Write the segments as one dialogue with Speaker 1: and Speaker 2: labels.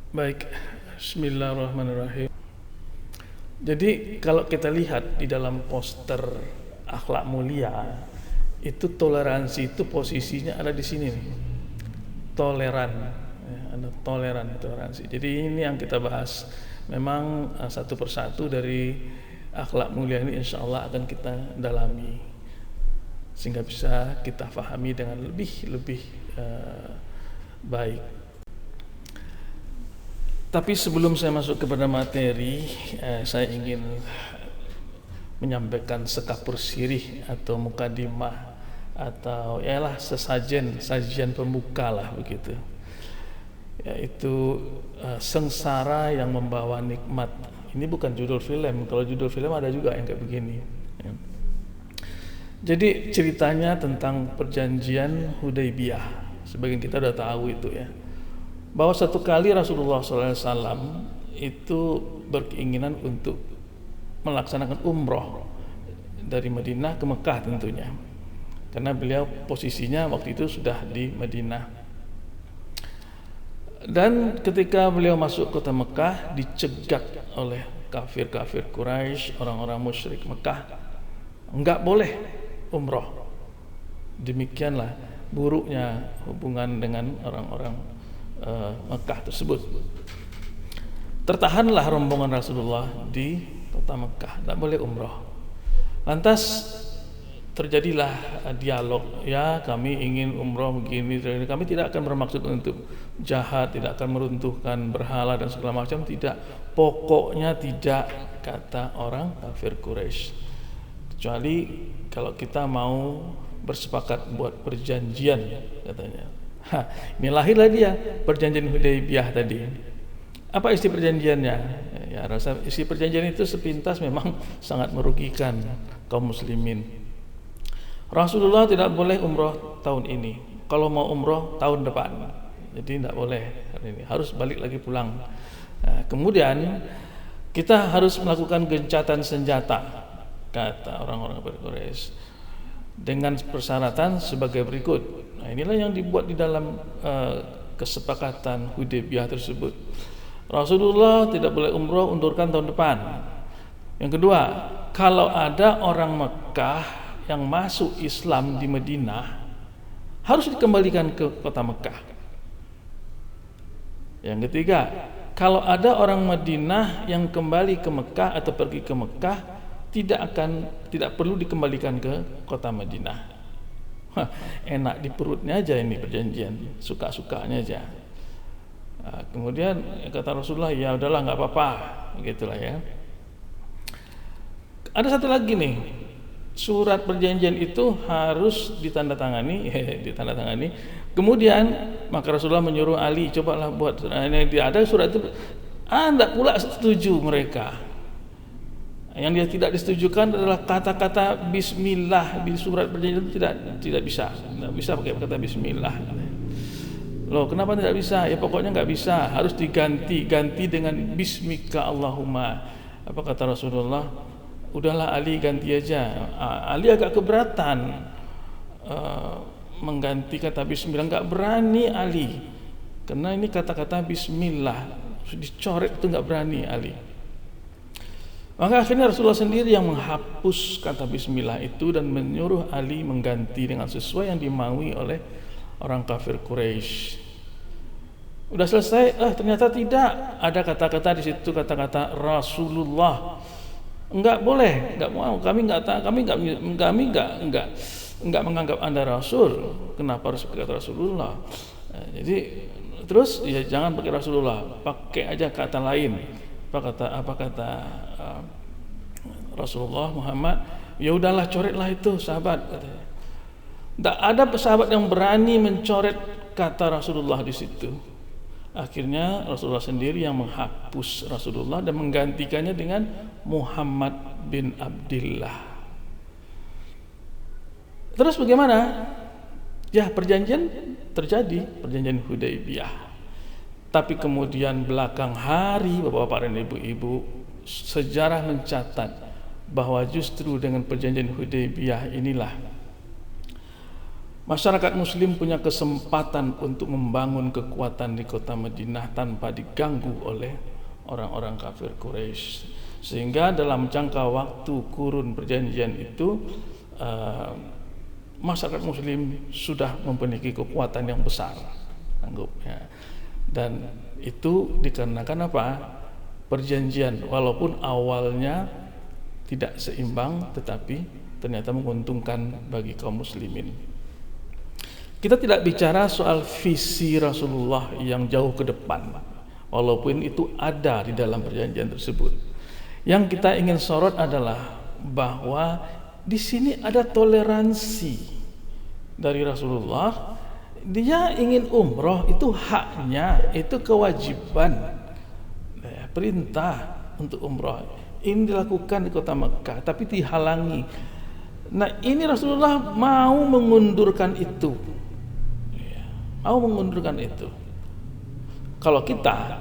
Speaker 1: Baik, Bismillahirrahmanirrahim. Jadi kalau kita lihat di dalam poster akhlak mulia, itu toleransi itu posisinya ada di sini nih. Toleran, ya, ada toleransi. Jadi ini yang kita bahas. Memang satu persatu dari akhlak mulia ini insya Allah akan kita dalami sehingga bisa kita fahami dengan lebih baik. Tapi sebelum saya masuk kepada materi, saya ingin menyampaikan sekapur sirih atau mukadimah atau ialah sajian pembuka lah begitu, yaitu sengsara yang membawa nikmat. Ini bukan judul film. Kalau judul film ada juga yang kayak begini, ya. Jadi ceritanya tentang perjanjian Hudaybiyah. Sebagian kita udah tahu itu ya, bahwa satu kali Rasulullah SAW itu berkeinginan untuk melaksanakan umroh dari Madinah ke Mekah tentunya, karena beliau posisinya waktu itu sudah di Madinah. Dan ketika beliau masuk kota Mekah, dicegat oleh kafir-kafir Quraisy, orang-orang musyrik Mekah, enggak boleh umroh. Demikianlah buruknya hubungan dengan orang-orang Mekah tersebut. Tertahanlah rombongan Rasulullah di kota Mekah, tidak boleh umroh. Lantas terjadilah dialog, ya kami ingin umroh begini, kami tidak akan bermaksud untuk jahat, tidak akan meruntuhkan berhala dan segala macam, tidak, pokoknya tidak, kata orang kafir Quraisy, kecuali kalau kita mau bersepakat buat perjanjian, katanya. Ini lahirlah dia perjanjian Hudaybiyah tadi. Apa isi perjanjiannya? Ya, rasa isi perjanjian itu sepintas memang sangat merugikan kaum muslimin. Rasulullah tidak boleh umroh tahun ini. Kalau mau umroh tahun depan, jadi tidak boleh hari ini. Harus balik lagi pulang. Nah, kemudian kita harus melakukan gencatan senjata, kata orang-orang Quraisy, dengan persyaratan sebagai berikut. Nah, inilah yang dibuat di dalam kesepakatan Hudaybiyah tersebut. Rasulullah tidak boleh umroh, undurkan tahun depan. Yang kedua, kalau ada orang Mekah yang masuk Islam di Madinah, harus dikembalikan ke kota Mekah. Yang ketiga, kalau ada orang Madinah yang kembali ke Mekah atau pergi ke Mekah, tidak perlu dikembalikan ke kota Madinah. Enak di perutnya aja ini perjanjian, suka-sukanya aja. Nah, kemudian kata Rasulullah, ya udahlah nggak apa-apa, gitulah ya. Ada satu lagi nih, surat perjanjian itu harus ditandatangani. Kemudian maka Rasulullah menyuruh Ali, cobalah buat. Ini ada surat itu, tidak pula setuju mereka. Yang dia tidak disetujukan adalah kata-kata Bismillah di surat perjanjian itu tidak bisa pakai kata Bismillah. Loh, kenapa tidak bisa? Ya pokoknya nggak bisa, harus diganti dengan Bismika Allahumma. Apa kata Rasulullah? Udahlah Ali, ganti aja. Ali agak keberatan mengganti kata Bismillah, nggak berani Ali, karena ini kata-kata Bismillah dicoret itu nggak berani Ali. Maka akhirnya Rasulullah sendiri yang menghapus kata Bismillah itu dan menyuruh Ali mengganti dengan sesuai yang dimaui oleh orang kafir Quraisy. Udah selesai, ternyata tidak ada kata-kata di situ, kata-kata Rasulullah. Enggak boleh, enggak mau. Kami enggak menganggap Anda Rasul. Kenapa harus pakai kata Rasulullah? Jadi terus ya jangan pakai Rasulullah, pakai aja kata lain. Apa kata Rasulullah Muhammad? Ya udahlah, coretlah itu, sahabat, katanya. Tidak ada sahabat yang berani mencoret kata Rasulullah di situ. Akhirnya Rasulullah sendiri yang menghapus Rasulullah dan menggantikannya dengan Muhammad bin Abdullah. Terus bagaimana? Ya, perjanjian terjadi, perjanjian Hudaybiyah. Tapi kemudian belakang hari, bapak-bapak dan ibu-ibu, sejarah mencatat bahwa justru dengan perjanjian Hudaybiyah inilah Masyarakat muslim punya kesempatan untuk membangun kekuatan di kota Madinah tanpa diganggu oleh orang-orang kafir Quraisy. Sehingga dalam jangka waktu kurun perjanjian itu masyarakat muslim sudah memiliki kekuatan yang besar, anggapnya. Dan itu dikarenakan apa? Perjanjian, walaupun awalnya tidak seimbang, tetapi ternyata menguntungkan bagi kaum muslimin. Kita tidak bicara soal visi Rasulullah yang jauh ke depan, walaupun itu ada di dalam perjanjian tersebut. Yang kita ingin sorot adalah bahwa di sini ada toleransi dari Rasulullah. Dia ingin umroh, itu haknya, itu kewajiban, perintah untuk umroh. Ini dilakukan di kota Mekah, tapi dihalangi. Nah, ini Rasulullah mau mengundurkan itu. Kalau kita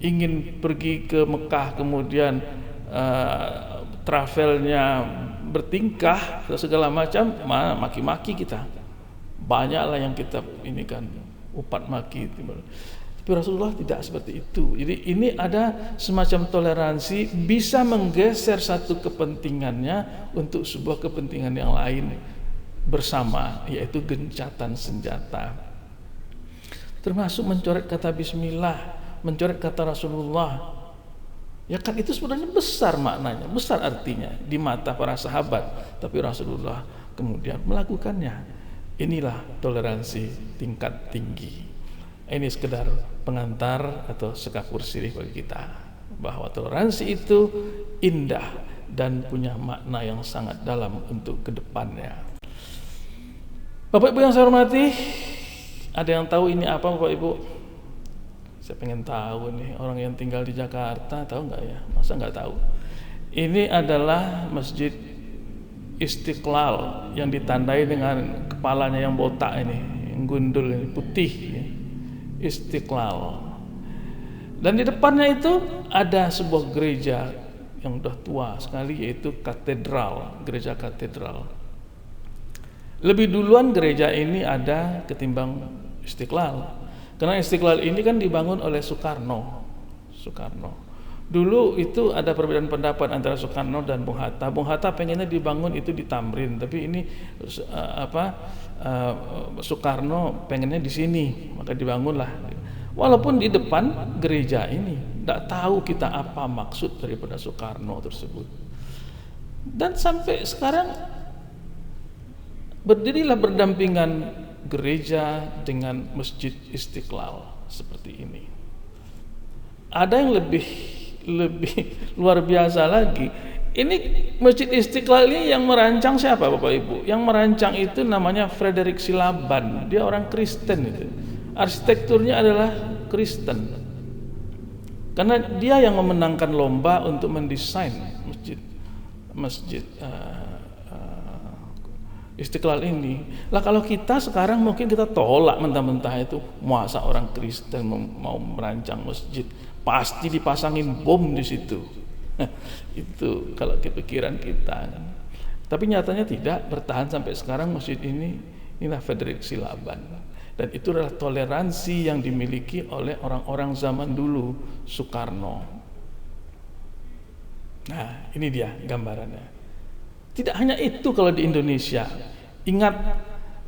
Speaker 1: ingin pergi ke Mekah kemudian travelnya bertingkah segala macam, maki-maki kita, banyaklah yang kita ini kan upat maki. Tapi Rasulullah tidak seperti itu. Jadi ini ada semacam toleransi, bisa menggeser satu kepentingannya untuk sebuah kepentingan yang lain bersama, yaitu gencatan senjata. Termasuk mencoret kata bismillah, mencoret kata Rasulullah. Ya kan itu sebenarnya besar maknanya, besar artinya di mata para sahabat, tapi Rasulullah kemudian melakukannya. Inilah toleransi tingkat tinggi. Ini sekedar pengantar atau sekapur sirih bagi kita, bahwa toleransi itu indah dan punya makna yang sangat dalam untuk kedepannya. Bapak Ibu yang saya hormati, ada yang tahu ini apa, Bapak Ibu? Saya pengen tahu nih, orang yang tinggal di Jakarta tahu nggak ya? Masa nggak tahu? Ini adalah Masjid Istiqlal yang ditandai dengan kepalanya yang botak ini, yang gundul ini, putih, Istiqlal. Dan di depannya itu ada sebuah gereja yang udah tua sekali, yaitu katedral, gereja katedral. Lebih duluan gereja ini ada ketimbang Istiqlal, karena Istiqlal ini kan dibangun oleh Soekarno. Dulu itu ada perbedaan pendapat antara Soekarno dan Bung Hatta. Bung Hatta pengennya dibangun itu di Tamrin, tapi ini Soekarno pengennya di sini, maka dibangunlah. Walaupun di depan gereja ini, tidak tahu kita apa maksud daripada Soekarno tersebut. Dan sampai sekarang berdirilah berdampingan gereja dengan Masjid Istiqlal seperti ini. Ada yang lebih luar biasa lagi. Ini Masjid Istiqlal ini yang merancang siapa, Bapak Ibu? Yang merancang itu namanya Frederick Silaban. Dia orang Kristen itu. Arsitekturnya adalah Kristen. Karena dia yang memenangkan lomba untuk mendesain masjid Istiqlal ini. Lah kalau kita sekarang mungkin kita tolak mentah-mentah itu, masa orang Kristen mau merancang masjid, pasti dipasangin bom di situ. Itu kalau kepikiran kita. Tapi nyatanya tidak, bertahan sampai sekarang masjid ini. Inilah Frederick Silaban. Dan itu adalah toleransi yang dimiliki oleh orang-orang zaman dulu, Soekarno. Nah, ini dia gambarannya. Tidak hanya itu, kalau di Indonesia, ingat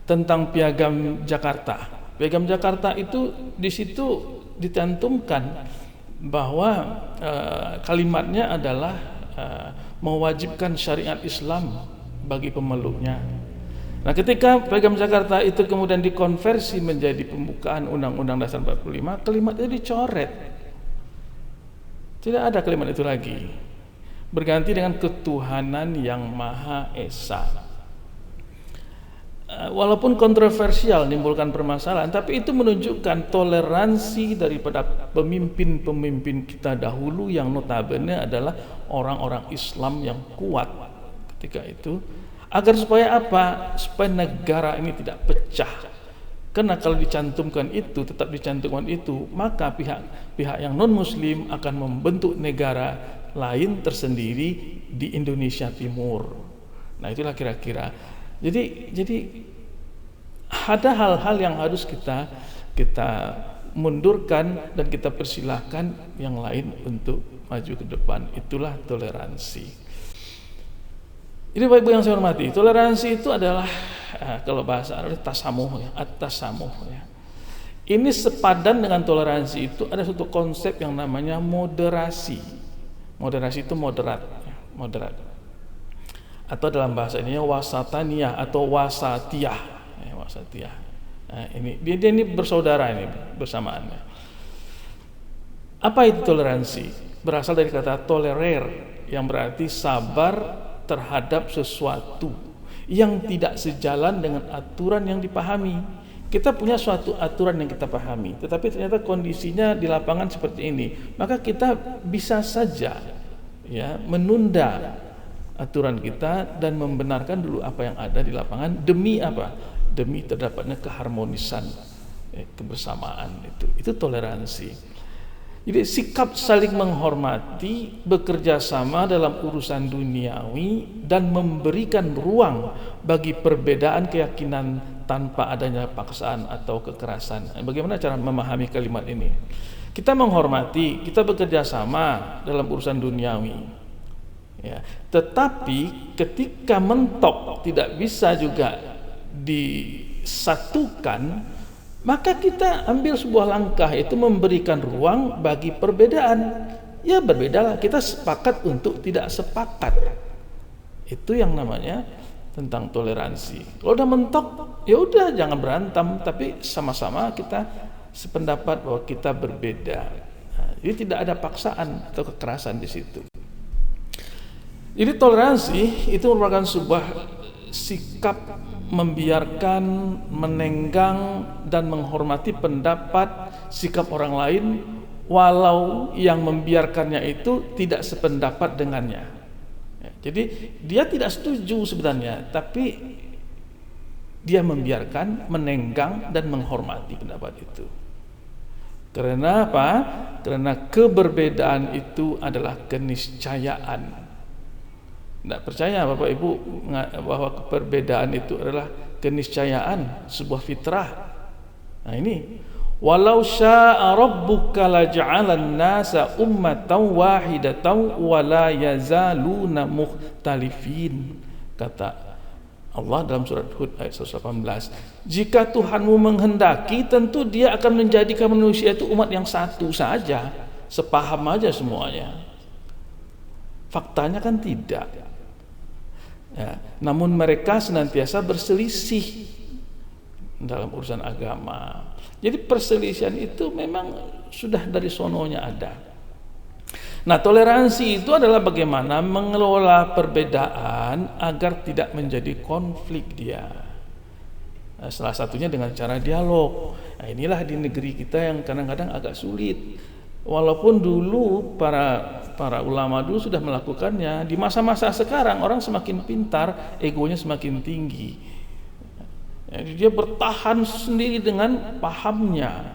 Speaker 1: tentang Piagam Jakarta. Piagam Jakarta itu di situ dicantumkan bahwa kalimatnya adalah mewajibkan syariat Islam bagi pemeluknya. Nah, ketika Piagam Jakarta itu kemudian dikonversi menjadi pembukaan Undang-Undang Dasar 45, kalimat itu dicoret. Tidak ada kalimat itu lagi. Berganti dengan ketuhanan yang Maha Esa. Walaupun kontroversial, menimbulkan permasalahan, tapi itu menunjukkan toleransi daripada pemimpin-pemimpin kita dahulu yang notabene adalah orang-orang Islam yang kuat ketika itu. Agar supaya apa? Supaya negara ini tidak pecah. Karena kalau dicantumkan itu, tetap dicantumkan itu, maka pihak yang non-muslim akan membentuk negara lain tersendiri di Indonesia Timur. Nah, itulah kira-kira. Jadi ada hal-hal yang harus kita mundurkan dan kita persilahkan yang lain untuk maju ke depan. Itulah toleransi. Ini Bapak Ibu yang saya hormati, toleransi itu adalah kalau bahasa Arab tasamuh ya, at-tasamuh ya. Ini sepadan dengan toleransi itu ada suatu konsep yang namanya moderasi. Moderasi itu moderat, moderat. Atau dalam bahasa ini wasataniyah atau wasatiyah, wasatiyah. Nah, ini dia ini bersaudara ini bersamaannya. Apa itu toleransi? Berasal dari kata tolerer yang berarti sabar terhadap sesuatu yang tidak sejalan dengan aturan yang dipahami. Kita punya suatu aturan yang kita pahami, tetapi ternyata kondisinya di lapangan seperti ini, maka kita bisa saja ya menunda aturan kita dan membenarkan dulu apa yang ada di lapangan demi apa? Demi terdapatnya keharmonisan kebersamaan itu toleransi. Jadi sikap saling menghormati, bekerja sama dalam urusan duniawi dan memberikan ruang bagi perbedaan keyakinan tanpa adanya paksaan atau kekerasan. Bagaimana cara memahami kalimat ini? Kita menghormati, kita bekerja sama dalam urusan duniawi. Ya, tetapi ketika mentok tidak bisa juga disatukan, maka kita ambil sebuah langkah, yaitu memberikan ruang bagi perbedaan. Ya berbedalah, kita sepakat untuk tidak sepakat. Itu yang namanya tentang toleransi. Kalau udah mentok, ya udah jangan berantem, tapi sama-sama kita sependapat bahwa kita berbeda. Nah, jadi tidak ada paksaan atau kekerasan di situ. Jadi toleransi itu merupakan sebuah sikap membiarkan, menenggang dan menghormati pendapat, sikap orang lain walau yang membiarkannya itu tidak sependapat dengannya. Jadi dia tidak setuju sebenarnya, tapi dia membiarkan, menenggang dan menghormati pendapat itu. Karena apa? Karena keberbedaan itu adalah keniscayaan. Tidak percaya Bapak Ibu bahwa perbedaan itu adalah keniscayaan, sebuah fitrah. Nah ini, walau syaa rabbuka laja'alan nasa ummatan wahidatan wa la yazaluna mukhtalifin, kata Allah dalam surat Hud ayat 118. Jika Tuhanmu menghendaki, tentu Dia akan menjadikan manusia itu umat yang satu saja, sepaham aja semuanya. Faktanya kan tidak. Ya, namun mereka senantiasa berselisih dalam urusan agama. Jadi perselisihan itu memang sudah dari sononya ada. Nah, toleransi itu adalah bagaimana mengelola perbedaan agar tidak menjadi konflik dia. Nah, salah satunya dengan cara dialog. Nah, inilah di negeri kita yang kadang-kadang agak sulit. Walaupun dulu para ulama dulu sudah melakukannya, di masa-masa sekarang orang semakin pintar, egonya semakin tinggi. Jadi dia bertahan sendiri dengan pahamnya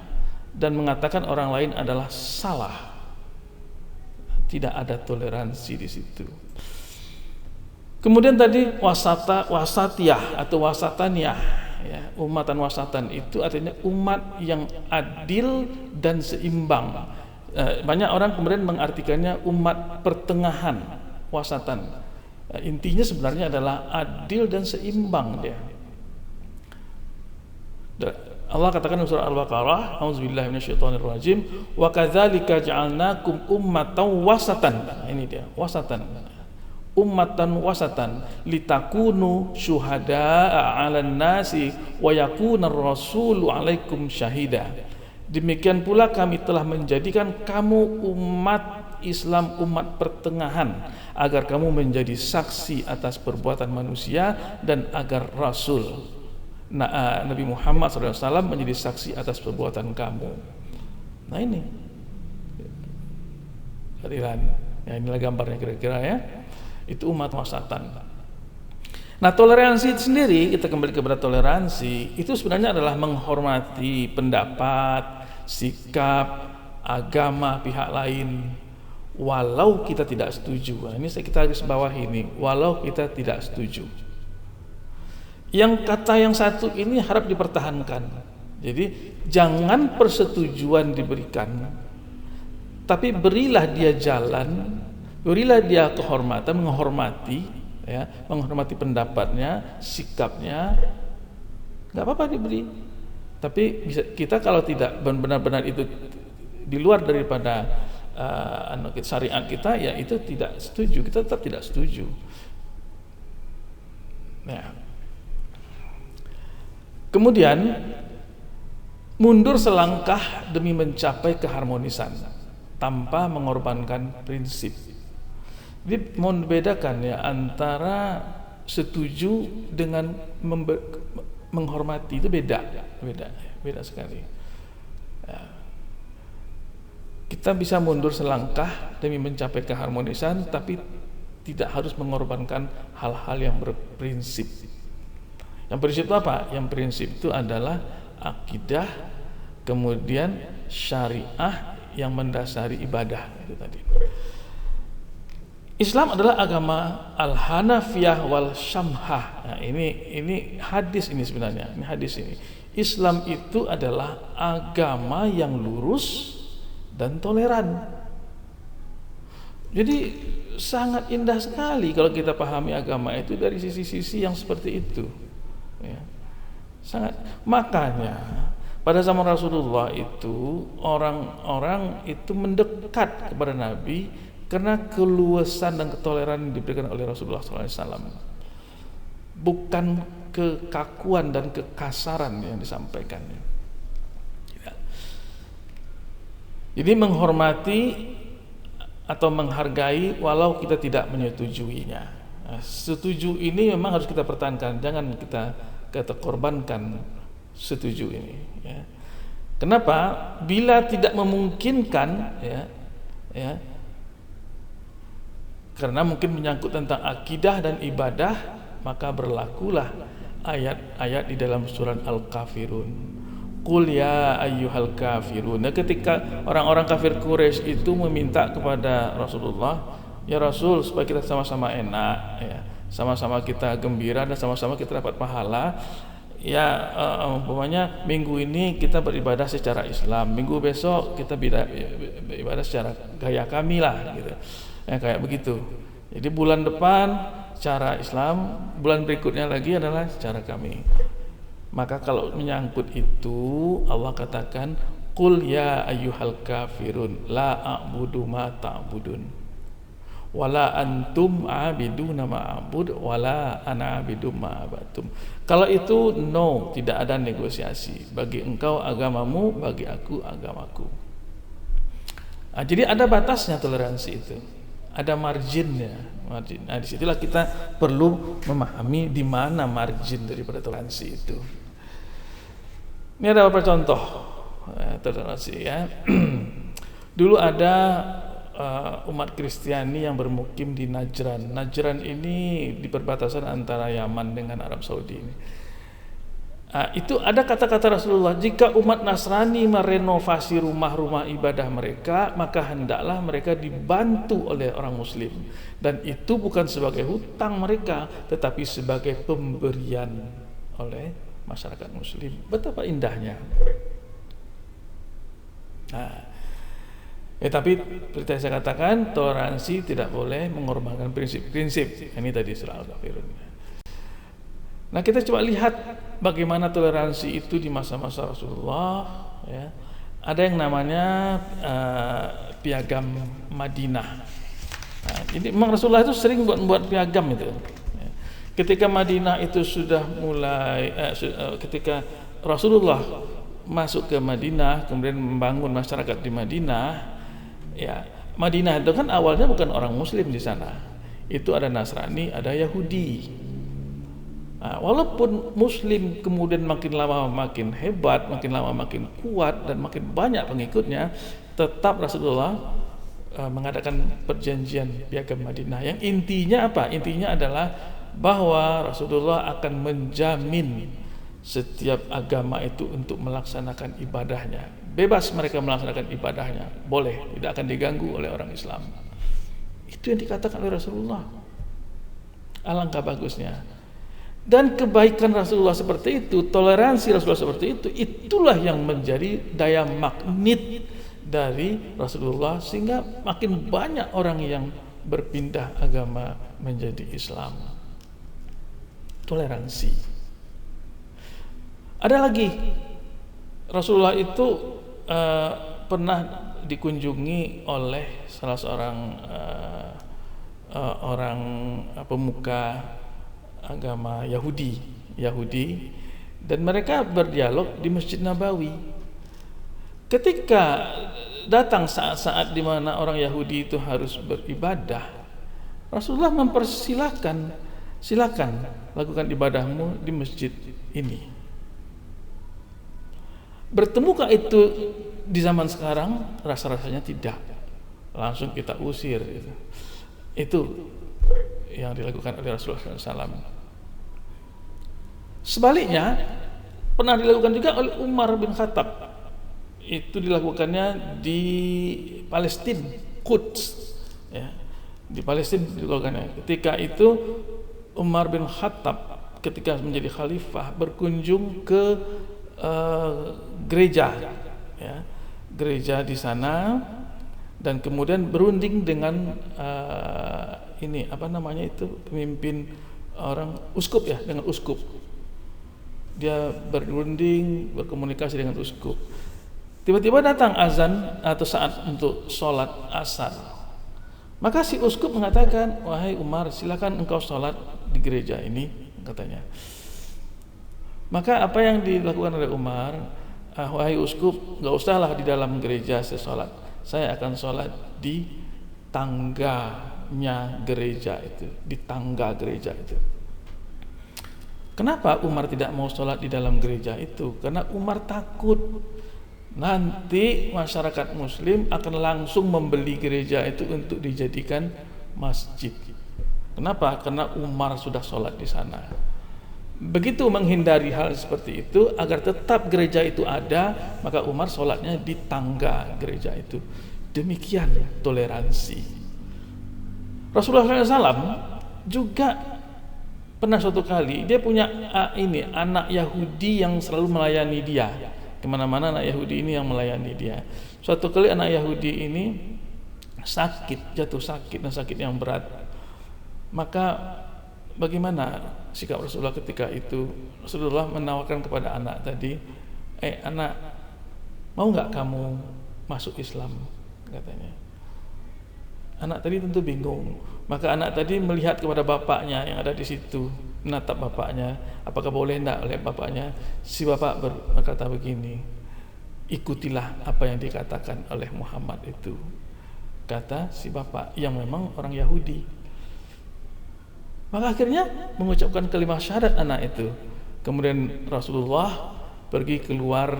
Speaker 1: dan mengatakan orang lain adalah salah. Tidak ada toleransi di situ. Kemudian tadi wasatiyah atau wasataniyah, ya, umatan wasatan itu artinya umat yang adil dan seimbang. Banyak orang kemudian mengartikannya umat pertengahan, wasatan. Intinya sebenarnya adalah adil dan seimbang dia. Allah katakan dalam surah Al-Baqarah, auzubillahi minasyaitonirrajim, wa kadzalika ja'alnakum ummatan wasatan. Ini dia, wasatan. Ummatan wasatan litakunu syuhada'a 'alan nasi wa yakuna ar-rasulu 'alaikum syahida. Demikian pula kami telah menjadikan kamu umat Islam, umat pertengahan, agar kamu menjadi saksi atas perbuatan manusia dan agar Rasul Nabi Muhammad SAW menjadi saksi atas perbuatan kamu. Nah ini kehadiran, ya inilah gambarnya kira-kira ya. Itu umat wasatan. Nah toleransi itu sendiri, kita kembali kepada toleransi, itu sebenarnya adalah menghormati pendapat, sikap, agama pihak lain walau kita tidak setuju. Nah, ini kita garis bawah ini, walau kita tidak setuju. Yang kata yang satu ini harap dipertahankan. Jadi jangan persetujuan diberikan, tapi berilah dia jalan, berilah dia kehormatan, menghormati, ya, menghormati pendapatnya, sikapnya, nggak apa-apa diberi. Tapi kita kalau tidak benar-benar itu di luar daripada syariat kita, ya itu tidak setuju, kita tetap tidak setuju. Nah, kemudian mundur selangkah demi mencapai keharmonisan tanpa mengorbankan prinsip. Jadi membedakan ya antara setuju dengan menghormati, itu beda sekali. Ya. Kita bisa mundur selangkah demi mencapai keharmonisan, tapi tidak harus mengorbankan hal-hal yang berprinsip. Yang prinsip itu apa? Yang prinsip itu adalah akidah, kemudian syariah yang mendasari ibadah itu tadi. Islam adalah agama al-Hanafiyah wal Syamhah. Nah, ini hadis ini sebenarnya. Ini hadis ini. Islam itu adalah agama yang lurus dan toleran. Jadi sangat indah sekali kalau kita pahami agama itu dari sisi-sisi yang seperti itu. Ya. Sangat. Makanya pada zaman Rasulullah itu orang-orang itu mendekat kepada Nabi karena keluasan dan ketoleran yang diberikan oleh Rasulullah SAW, bukan kekakuan dan kekasaran yang disampaikan. Jadi menghormati atau menghargai walau kita tidak menyetujuinya. Nah, setuju ini memang harus kita pertahankan, jangan kita korbankan setuju ini. Ya. Kenapa? Bila tidak memungkinkan, ya, karena mungkin menyangkut tentang akidah dan ibadah, maka berlakulah ayat-ayat di dalam surat Al-Kafirun. Qul ya ayyuhal kafirun. Nah, ketika orang-orang kafir Quraisy itu meminta kepada Rasulullah, ya Rasul, supaya kita sama-sama enak, ya, sama-sama kita gembira dan sama-sama kita dapat pahala. Ya, umpamanya minggu ini kita beribadah secara Islam, minggu besok kita beribadah secara gaya kami lah, gitu. Ya, kayak begitu. Jadi bulan depan cara Islam, bulan berikutnya lagi adalah cara kami. Maka kalau menyangkut itu, Allah katakan, Qul ya ayyuhal kafirun la a'budu ma ta'budun wala antum a'biduna ma a'bud wala ana a'bidu ma abatum. Kalau itu no, tidak ada negosiasi. Bagi engkau agamamu, bagi aku agamaku. Nah, jadi ada batasnya toleransi itu. Ada marginnya. Nah, disitulah kita perlu memahami di mana margin daripada toleransi itu. Ini ada beberapa contoh toleransi, ya. Dulu ada umat Kristiani yang bermukim di Najran. Najran ini di perbatasan antara Yaman dengan Arab Saudi. Itu ada kata-kata Rasulullah, jika umat Nasrani merenovasi rumah-rumah ibadah mereka, maka hendaklah mereka dibantu oleh orang Muslim, dan itu bukan sebagai hutang mereka, tetapi sebagai pemberian oleh masyarakat Muslim. Betapa indahnya. Tapi seperti saya katakan, toleransi tidak boleh mengorbankan prinsip-prinsip. Ini tadi surah Al-Kafirun. Nah, kita coba lihat bagaimana toleransi itu di masa-masa Rasulullah. Ya. Ada yang namanya piagam Madinah. Nah, jadi memang Rasulullah itu sering buat piagam itu. Ya. Ketika Madinah itu sudah mulai, ketika Rasulullah masuk ke Madinah, kemudian membangun masyarakat di Madinah. Ya, Madinah itu kan awalnya bukan orang Muslim di sana. Itu ada Nasrani, ada Yahudi. Nah, walaupun Muslim kemudian makin lama makin hebat, makin lama makin kuat dan makin banyak pengikutnya, tetap Rasulullah mengadakan perjanjian piagam Madinah yang intinya apa? Intinya adalah bahwa Rasulullah akan menjamin setiap agama itu untuk melaksanakan ibadahnya. Bebas mereka melaksanakan ibadahnya, boleh, tidak akan diganggu oleh orang Islam. Itu yang dikatakan oleh Rasulullah. Alangkah bagusnya. Dan kebaikan Rasulullah seperti itu, toleransi Rasulullah seperti itu, itulah yang menjadi daya magnet dari Rasulullah, sehingga makin banyak orang yang berpindah agama menjadi Islam. Toleransi. Ada lagi, Rasulullah itu pernah dikunjungi oleh salah seorang orang pemuka agama Yahudi, dan mereka berdialog di Masjid Nabawi. Ketika datang saat-saat di mana orang Yahudi itu harus beribadah, Rasulullah mempersilahkan, silakan lakukan ibadahmu di masjid ini. Bertemukah itu di zaman sekarang? Rasa-rasanya tidak. Langsung kita usir. Itu yang dilakukan oleh Rasulullah SAW. Sebaliknya, pernah dilakukan juga oleh Umar bin Khattab. Itu dilakukannya di Palestina, Quds, ya. Di Palestina dilakukannya. Ketika itu Umar bin Khattab ketika menjadi khalifah berkunjung ke gereja, ya, gereja di sana, dan kemudian berunding dengan ini apa namanya itu, pemimpin orang uskup, ya, dengan uskup. Dia berunding, berkomunikasi dengan uskup. Tiba-tiba datang azan atau saat untuk sholat asar. Maka si uskup mengatakan, wahai Umar, silakan engkau sholat di gereja ini, katanya. Maka apa yang dilakukan oleh Umar, wahai uskup, nggak usahlah di dalam gereja saya sholat. Saya akan sholat di tangganya gereja itu, di tangga gereja itu. Kenapa Umar tidak mau sholat di dalam gereja itu? Karena Umar takut nanti masyarakat Muslim akan langsung membeli gereja itu untuk dijadikan masjid. Kenapa? Karena Umar sudah sholat di sana. Begitu menghindari hal seperti itu, agar tetap gereja itu ada, maka Umar sholatnya di tangga gereja itu. Demikian toleransi. Rasulullah SAW juga pernah suatu kali dia punya anak Yahudi yang selalu melayani dia. Kemana-mana anak Yahudi ini yang melayani dia. Suatu kali anak Yahudi ini sakit, jatuh sakit, dan sakit yang berat. Maka bagaimana sikap Rasulullah ketika itu? Rasulullah menawarkan kepada anak tadi, anak, mau nggak kamu masuk Islam? Katanya. Anak tadi tentu bingung. Maka anak tadi melihat kepada bapaknya yang ada di situ, menatap bapaknya, apakah boleh enggak oleh bapaknya. Si bapak berkata begini, ikutilah apa yang dikatakan oleh Muhammad itu, kata si bapak yang memang orang Yahudi. Maka akhirnya mengucapkan kalimat syahadat anak itu. Kemudian Rasulullah pergi keluar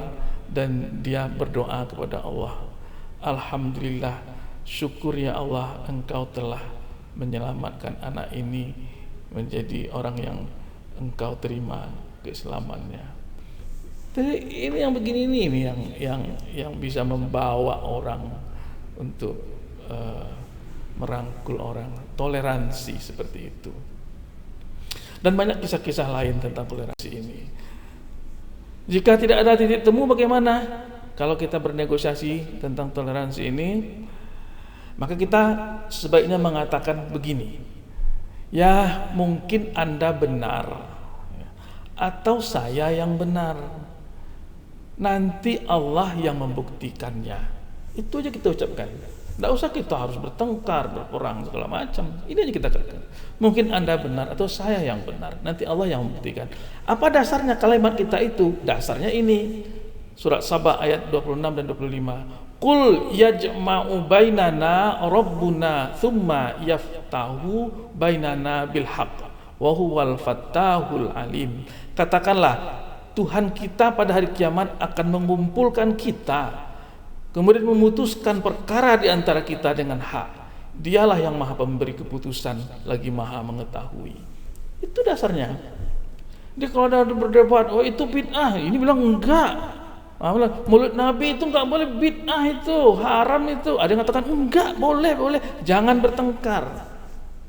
Speaker 1: dan dia berdoa kepada Allah, alhamdulillah, syukur ya Allah, engkau telah menyelamatkan anak ini menjadi orang yang engkau terima keislamannya. Jadi ini yang begini ini yang bisa membawa orang untuk merangkul orang, toleransi seperti itu. Dan banyak kisah-kisah lain tentang toleransi ini. Jika tidak ada titik temu, bagaimana kalau kita bernegosiasi tentang toleransi ini? Maka kita sebaiknya mengatakan begini, ya mungkin Anda benar atau saya yang benar, nanti Allah yang membuktikannya. Itu aja kita ucapkan. Tidak usah kita harus bertengkar, berperang segala macam. Ini aja kita katakan, mungkin Anda benar atau saya yang benar, nanti Allah yang membuktikan. Apa dasarnya kalimat kita itu? Dasarnya ini, surat Saba ayat 26 dan 25. Qul yajma'u bainana rabbuna thumma yaftahu bainana bil haqq wa huwal fattahul alim. Katakanlah, Tuhan kita pada hari kiamat akan mengumpulkan kita, kemudian memutuskan perkara di antara kita dengan hak. Dialah yang maha pemberi keputusan, lagi maha mengetahui. Itu dasarnya. Jadi kalau ada berdebat, oh itu bid'ah, ini bilang enggak. Mulut Nabi itu enggak boleh, bid'ah itu, haram itu. Ada yang katakan enggak, boleh. Jangan bertengkar.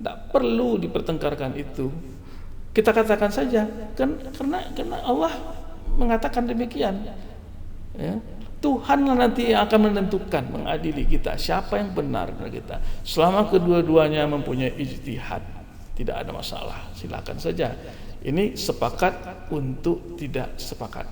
Speaker 1: Enggak perlu dipertengkarkan itu. Kita katakan saja, kan karena Allah mengatakan demikian. Ya. Tuhanlah nanti yang akan menentukan, mengadili kita siapa yang benar dari kita. Selama kedua-duanya mempunyai ijtihad, tidak ada masalah, silakan saja. Ini sepakat untuk tidak sepakat.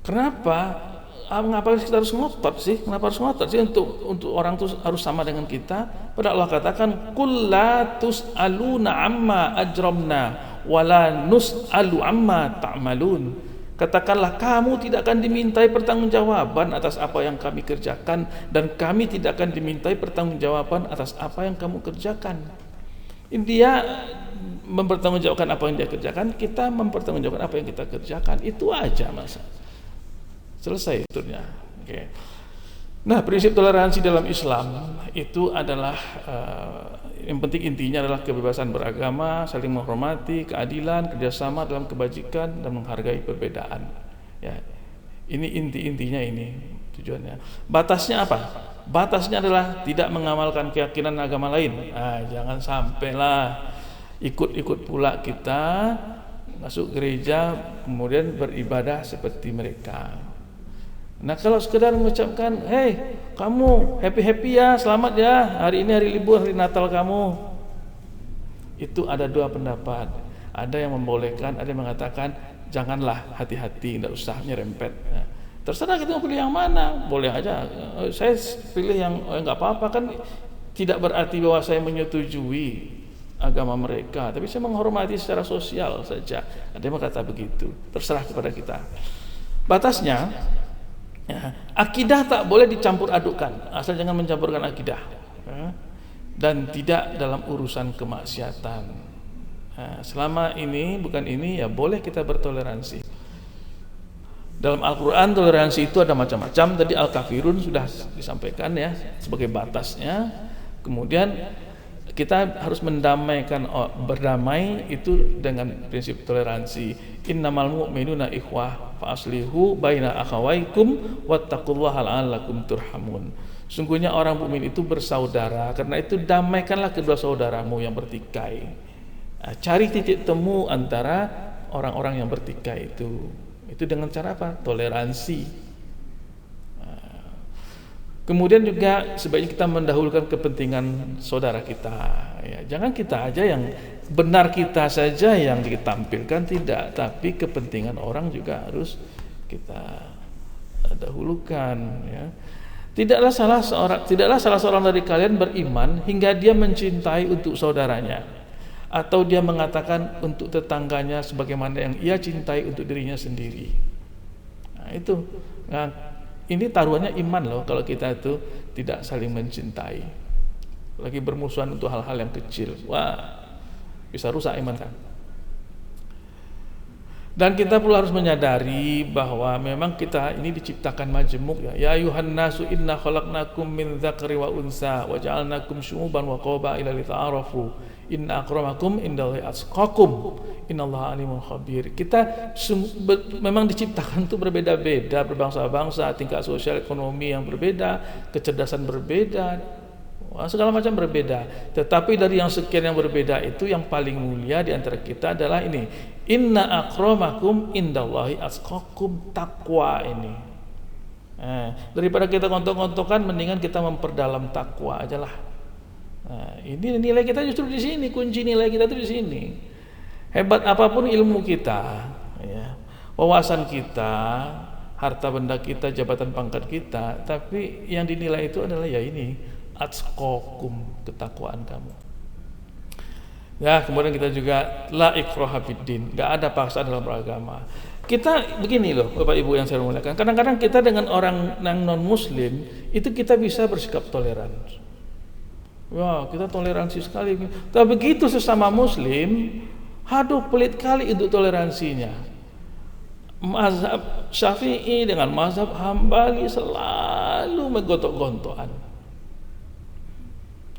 Speaker 1: Kenapa? Mengapa kita harus ngotot sih? Kenapa harus ngotot sih untuk orang itu harus sama dengan kita? Padahal Allah katakan, "Qul la tus'aluna amma ajramna wala nus'alu amma ta'malun." Katakanlah, kamu tidak akan dimintai pertanggungjawaban atas apa yang kami kerjakan, dan kami tidak akan dimintai pertanggungjawaban atas apa yang kamu kerjakan. Dia mempertanggungjawabkan apa yang dia kerjakan, kita mempertanggungjawabkan apa yang kita kerjakan. Itu aja masa. Selesai itunya. Okay. Nah, prinsip toleransi dalam Islam itu adalah yang penting intinya adalah kebebasan beragama, saling menghormati, keadilan, kerjasama dalam kebajikan, dan menghargai perbedaan. Ya, ini intinya ini tujuannya. Batasnya apa? Batasnya adalah tidak mengamalkan keyakinan agama lain. Jangan sampailah ikut-ikut pula kita masuk gereja kemudian beribadah seperti mereka. Nah, kalau sekedar mengucapkan, "Hei, kamu happy ya, selamat ya, hari ini hari libur, hari Natal kamu." Itu ada dua pendapat. Ada yang membolehkan, ada yang mengatakan janganlah, hati-hati, tidak usah nyerempet. Nah, terserah kita mau pilih yang mana, boleh aja. Saya pilih yang nggak apa-apa, kan tidak berarti bahwa saya menyetujui agama mereka, tapi saya menghormati secara sosial saja. Ada yang berkata begitu, terserah kepada kita. Batasnya, ya, akidah tak boleh dicampur adukkan, asal jangan mencampurkan akidah, ya, dan tidak dalam urusan kemaksiatan. Selama ini bukan ini, ya boleh kita bertoleransi. Dalam Al-Quran toleransi itu ada macam-macam. Tadi Al-Kafirun sudah disampaikan ya sebagai batasnya. Kemudian kita harus mendamaikan, berdamai itu dengan prinsip toleransi. Innamal mu'minuna ikhwah fa aslihu baina akhawaikum wattaqullaha la'allakum turhamun. Sungguhnya orang mukmin itu bersaudara, karena itu damaikanlah kedua saudaramu yang bertikai. Cari titik temu antara orang-orang yang bertikai itu. Itu dengan cara apa? Toleransi. Kemudian juga sebaiknya kita mendahulukan kepentingan saudara kita. Ya, jangan kita aja yang benar, kita saja yang ditampilkan, tidak, tapi kepentingan orang juga harus kita dahulukan. Ya. Tidaklah salah seorang dari kalian beriman hingga dia mencintai untuk saudaranya, atau dia mengatakan untuk tetangganya sebagaimana yang ia cintai untuk dirinya sendiri. Nah, itu. Nah, ini taruhannya iman loh, kalau kita itu tidak saling mencintai, lagi bermusuhan untuk hal-hal yang kecil, wah bisa rusak iman kan. Dan kita perlu harus menyadari bahwa memang kita ini diciptakan majemuk ya. Ya ayuhan nasu inna khalaqnakum min dzakari wa unsa wa ja'alnakum syu'uban wa qabaila lita'arafu inna akramakum indallahi atqakum innallaha alimun khabir. Kita memang diciptakan untuk berbeda-beda, berbangsa-bangsa, tingkat sosial ekonomi yang berbeda, kecerdasan berbeda, segala macam berbeda. Tetapi dari yang sekian yang berbeda itu, yang paling mulia di antara kita adalah ini, inna akramakum indallahi atqakum, takwa ini. Daripada kita kontok-kontokan, mendingan kita memperdalam takwa ajalah. Ini nilai kita justru di sini, kunci nilai kita itu di sini. Hebat apapun ilmu kita, ya, wawasan kita, harta benda kita, jabatan pangkat kita, tapi yang dinilai itu adalah ya ini, atqakum, ketakwaan kamu. Ya, kemudian kita juga la ikraha fiddin, enggak ada paksaan dalam beragama. Kita begini loh, Bapak Ibu yang saya muliakan. Kadang-kadang kita dengan orang yang non muslim itu kita bisa bersikap toleran. Wah, kita toleransi sekali. Tapi begitu sesama muslim, aduh pelit kali itu toleransinya. Mazhab Syafi'i dengan mazhab Hambali selalu menggontok-gontokan.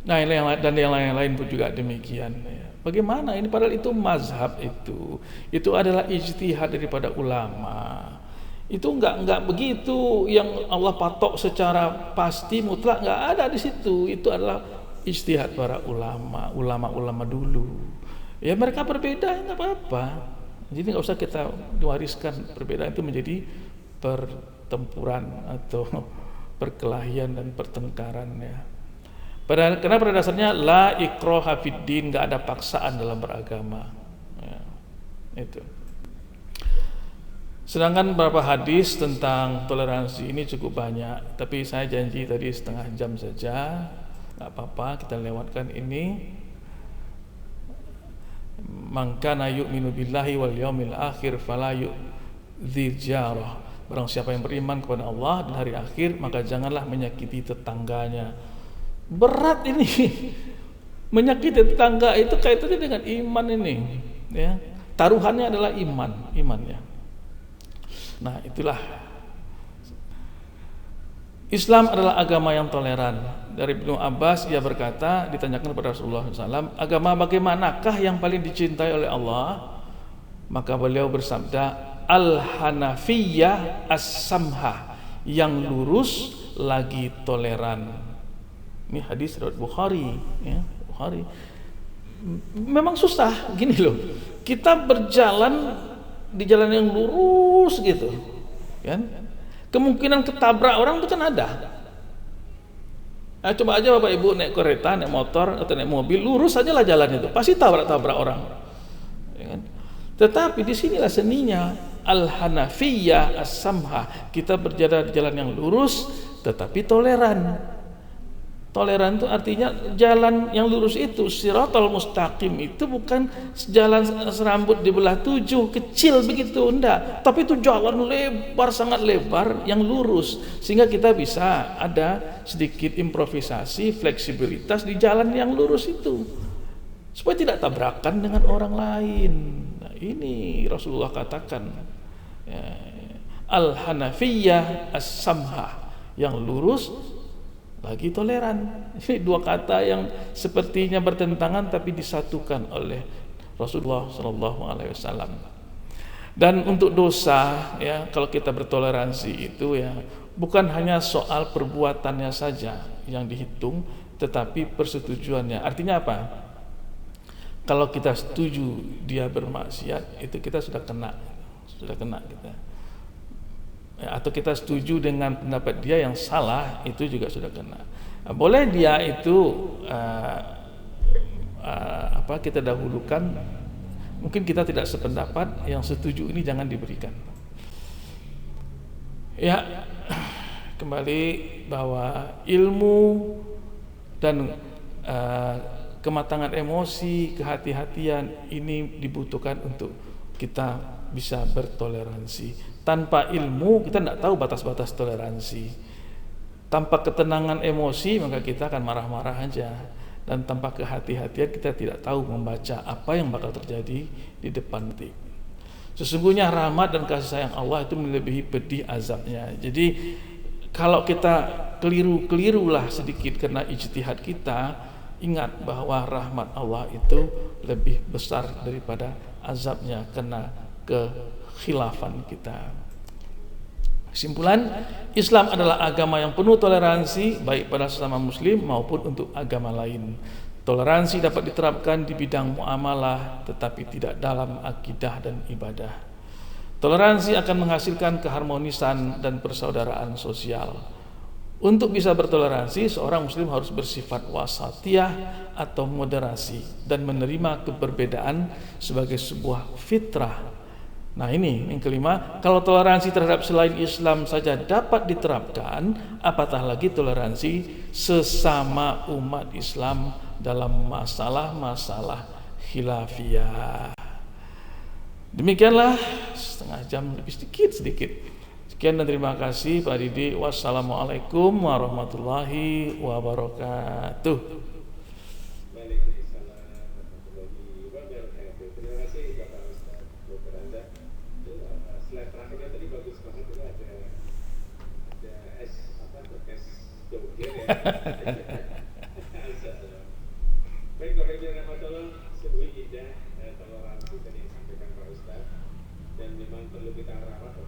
Speaker 1: Nah, dan yang lain-lain pun juga demikian. Bagaimana ini? Padahal itu mazhab itu adalah ijtihad daripada ulama. Itu enggak begitu yang Allah patok secara pasti mutlak, enggak ada di situ. Itu adalah ijtihad para ulama dulu. Ya mereka berbeda, nggak apa-apa. Jadi nggak usah kita diwariskan perbedaan itu menjadi pertempuran atau perkelahian dan pertengkaran ya. Karena pada dasarnya la ikraha fid din, nggak ada paksaan dalam beragama. Ya, itu. Sedangkan beberapa hadis tentang toleransi ini cukup banyak, tapi saya janji tadi setengah jam saja, nggak apa-apa kita lewatkan ini. Man kana yu'minu billahi wal yaumil akhir fala yu'dzi jarah. Barang siapa yang beriman kepada Allah dan hari akhir, maka janganlah menyakiti tetangganya. Berat ini. Menyakiti tetangga itu kaitannya dengan iman ini, ya. Taruhannya adalah imannya. Nah, itulah Islam adalah agama yang toleran. Dari Ibnu Abbas ia berkata, ditanyakan kepada Rasulullah SAW, agama bagaimanakah yang paling dicintai oleh Allah? Maka beliau bersabda, Al-Hanafiyah As-Samha, yang lurus lagi toleran. Ini hadis riwayat Bukhari, ya, Bukhari. Memang susah gini loh. Kita berjalan di jalan yang lurus gitu, kan? Kemungkinan ketabrak orang itu kan ada. Nah, coba aja Bapak Ibu naik kereta, naik motor atau naik mobil, lurus saja lah jalan itu, pasti tabrak orang. Ya kan? Tetapi di sinilah seninya Al-Hanafiyah As-Samha. Kita berjalan di jalan yang lurus, tetapi toleran. Toleran itu artinya jalan yang lurus itu, Shiratal Mustaqim itu bukan jalan serambut dibelah 7 kecil begitu, enggak, tapi itu jalan lebar, sangat lebar yang lurus, sehingga kita bisa ada sedikit improvisasi, fleksibilitas di jalan yang lurus itu supaya tidak tabrakan dengan orang lain. Nah, ini Rasulullah katakan ya, Al-Hanafiyah As-Samha, yang lurus lagi toleran. Ini dua kata yang sepertinya bertentangan tapi disatukan oleh Rasulullah SAW. Dan untuk dosa ya, kalau kita bertoleransi itu ya bukan hanya soal perbuatannya saja yang dihitung, tetapi persetujuannya. Artinya apa? Kalau kita setuju dia bermaksiat, itu kita sudah kena kita. Ya, atau kita setuju dengan pendapat dia yang salah, itu juga sudah kena. Boleh dia itu kita dahulukan, mungkin kita tidak sependapat, yang setuju ini jangan diberikan. Ya, kembali bahwa ilmu dan kematangan emosi, kehati-hatian ini dibutuhkan untuk kita bisa bertoleransi. Tanpa ilmu kita tidak tahu batas-batas toleransi. Tanpa ketenangan emosi maka kita akan marah-marah aja. Dan tanpa kehati-hatian kita tidak tahu membaca apa yang bakal terjadi di depan nanti. Sesungguhnya rahmat dan kasih sayang Allah itu melebihi pedih azabnya. Jadi kalau kita kelirulah sedikit karena ijtihad kita, ingat bahwa rahmat Allah itu lebih besar daripada azabnya karena kekhilafan kita. Kesimpulan, Islam adalah agama yang penuh toleransi baik pada sesama muslim maupun untuk agama lain. Toleransi dapat diterapkan di bidang muamalah tetapi tidak dalam akidah dan ibadah. Toleransi akan menghasilkan keharmonisan dan persaudaraan sosial. Untuk bisa bertoleransi, seorang muslim harus bersifat wasatiyah atau moderasi dan menerima keberbedaan sebagai sebuah fitrah. Nah, ini yang kelima, kalau toleransi terhadap selain Islam saja dapat diterapkan, apatah lagi toleransi sesama umat Islam dalam masalah-masalah khilafiyah. Demikianlah, setengah jam lebih sedikit. Sekian dan terima kasih Pak Didi. Wassalamualaikum warahmatullahi wabarakatuh.
Speaker 2: Baik, Bapak Ibu yang tolong sebuah ide toleransi tadi yang disampaikan Pak Ustaz, dan memang perlu kita rawat.